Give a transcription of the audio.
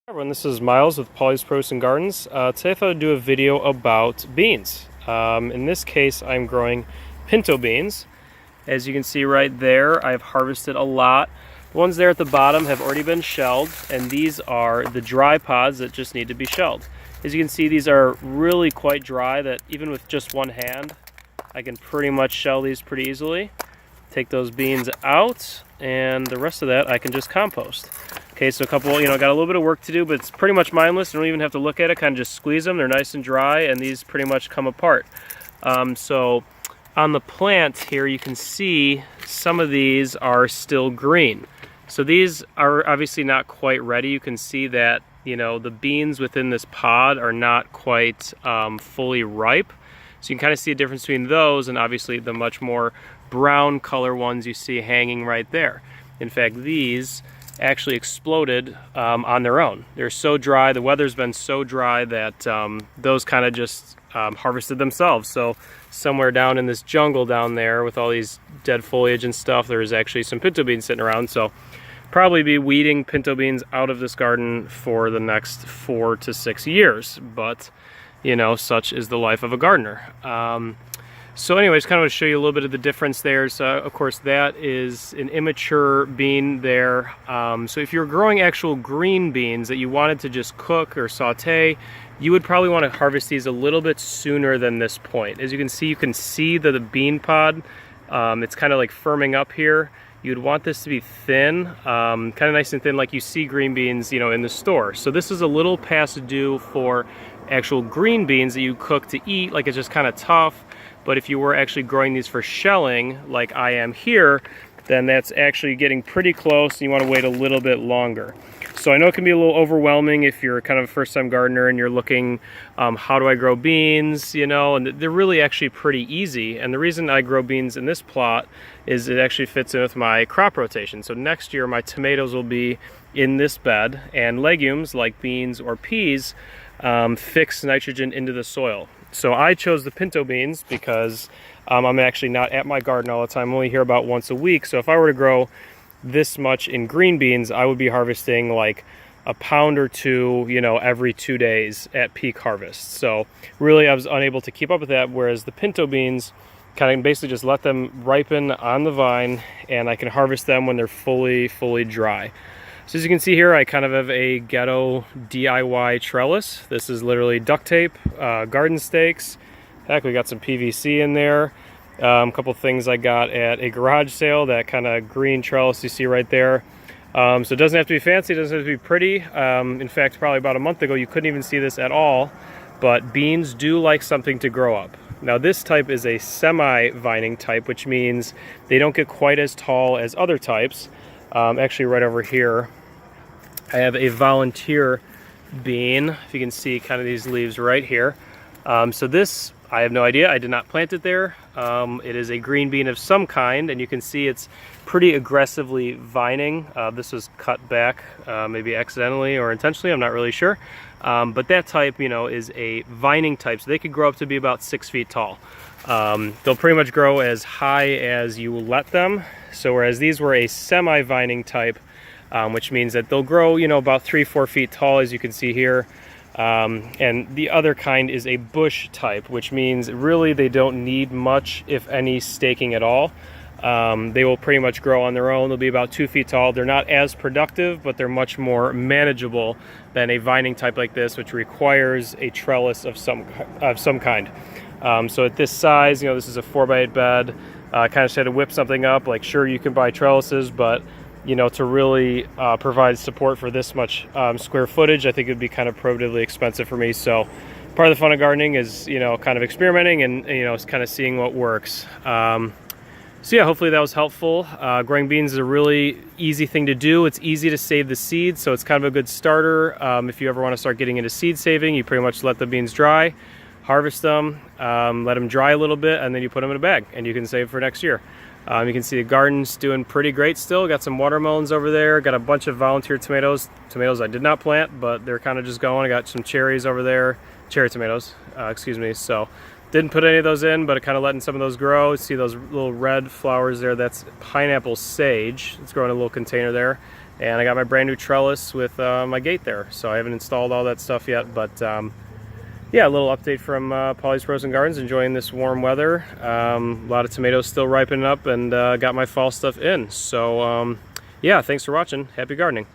Hi everyone, this is Miles with Polly's Produce and Gardens. Today I thought I'd do a video about beans. In this case, I'm growing pinto beans. As you can see right there, I've harvested a lot. The ones there at the bottom have already been shelled, and these are the dry pods that just need to be shelled. As you can see, these are really quite dry that even with just one hand, I can pretty much shell these pretty easily. Take those beans out, and the rest of that I can just compost. Okay, so got a little bit of work to do, but it's pretty much mindless. You don't even have to look at it, kind of just squeeze them. They're nice and dry, and these pretty much come apart. So on the plant here, you can see some of these are still green. So these are obviously not quite ready. You can see that, the beans within this pod are not quite fully ripe. So you can kind of see a difference between those and obviously the much more brown color ones you see hanging right there. In fact, these actually exploded on their own. They're so dry, the weather's been so dry that those kind of just harvested themselves. So somewhere down in this jungle down there with all these dead foliage and stuff, there's actually some pinto beans sitting around. So probably be weeding pinto beans out of this garden for the next 4 to 6 years. But, such is the life of a gardener. So anyways, kind of want to show you a little bit of the difference there. So of course that is an immature bean there. So if you're growing actual green beans that you wanted to just cook or saute, you would probably want to harvest these a little bit sooner than this point. As you can see the bean pod, it's kind of like firming up here. You'd want this to be thin, kind of nice and thin like you see green beans, in the store. So this is a little past due for actual green beans that you cook to eat, like it's just kind of tough. But if you were actually growing these for shelling, like I am here, then that's actually getting pretty close and you want to wait a little bit longer. So I know it can be a little overwhelming if you're kind of a first-time gardener and you're looking, how do I grow beans, and they're really actually pretty easy. And the reason I grow beans in this plot is it actually fits in with my crop rotation. So next year my tomatoes will be in this bed, and legumes like beans or peas fix nitrogen into the soil. So I chose the pinto beans because I'm actually not at my garden all the time. I'm only here about once a week. So if I were to grow this much in green beans, I would be harvesting like a pound or two, every 2 days at peak harvest. So really I was unable to keep up with that, whereas the pinto beans kind of basically just let them ripen on the vine and I can harvest them when they're fully dry. So as you can see here, I kind of have a ghetto DIY trellis. This is literally duct tape, garden stakes. Heck, we got some PVC in there. A couple things I got at a garage sale, that kind of green trellis you see right there. So it doesn't have to be fancy, it doesn't have to be pretty. In fact, probably about a month ago, you couldn't even see this at all. But beans do like something to grow up. Now this type is a semi-vining type, which means they don't get quite as tall as other types. Actually right over here, I have a volunteer bean. If you can see kind of these leaves right here. So this, I have no idea. I did not plant it there. It is a green bean of some kind, and you can see it's pretty aggressively vining. This was cut back, maybe accidentally or intentionally, I'm not really sure. But that type, is a vining type, so they could grow up to be about 6 feet tall. They'll pretty much grow as high as you will let them. So whereas these were a semi-vining type, which means that they'll grow, about 3-4 feet tall, as you can see here. And the other kind is a bush type, which means really they don't need much, if any, staking at all. They will pretty much grow on their own. They'll be about 2 feet tall. They're not as productive, but they're much more manageable than a vining type like this, which requires a trellis of some kind. So at this size, this is a 4x8 bed. Kind of just had to whip something up. Like, sure, you can buy trellises, but to really provide support for this much square footage, I think it would be kind of prohibitively expensive for me. So part of the fun of gardening is, kind of experimenting and, kind of seeing what works. So yeah, hopefully that was helpful. Growing beans is a really easy thing to do. It's easy to save the seeds, so it's kind of a good starter. If you ever want to start getting into seed saving, you pretty much let the beans dry, harvest them, let them dry a little bit, and then you put them in a bag, and you can save for next year. You can see the garden's doing pretty great still. Got some watermelons over there. Got a bunch of volunteer tomatoes. Tomatoes I did not plant, but they're kind of just going. I got some cherries over there. Cherry tomatoes, excuse me. So didn't put any of those in, but kind of letting some of those grow. See those little red flowers there? That's pineapple sage. It's growing in a little container there. And I got my brand new trellis with my gate there, so I haven't installed all that stuff yet, but yeah, a little update from Polly's Frozen Gardens, enjoying this warm weather. A lot of tomatoes still ripening up, and got my fall stuff in. So yeah, thanks for watching. Happy gardening.